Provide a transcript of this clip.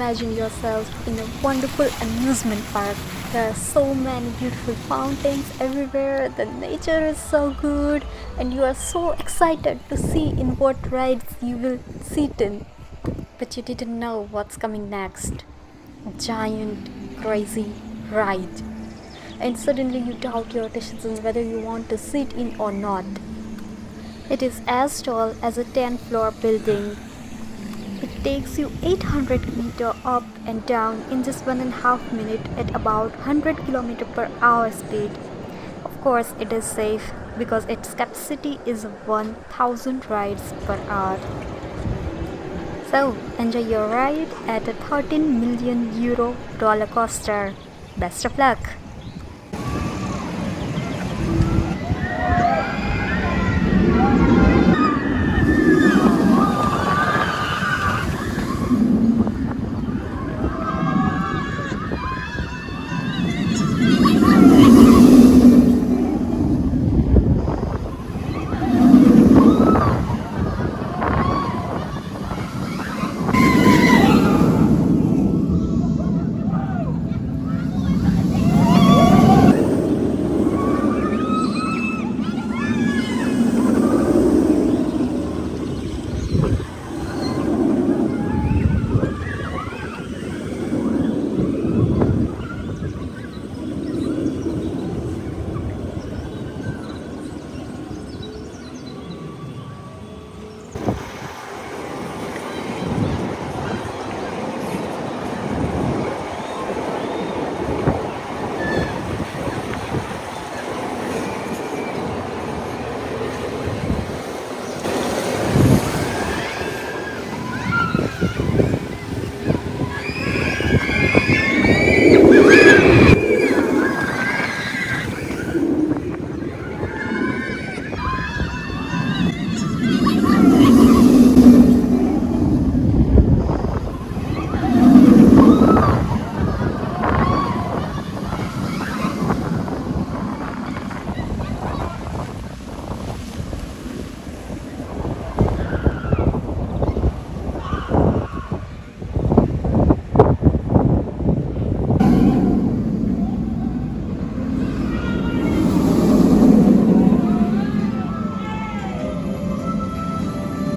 imagine yourself in a wonderful amusement park. There are so many beautiful fountains everywhere, the nature is so good, and you are so excited to see in what rides you will sit in. But you didn't know what's coming next. A giant, crazy ride. And suddenly you doubt your decisions whether you want to sit in or not. It is as tall as a 10-floor building. It takes you 800 meters up and down in just 1.5 minutes at about 100 km per hour speed. Of course, it is safe because its capacity is 1000 rides per hour. So, enjoy your ride at a 13 million euro roller coaster. Best of luck!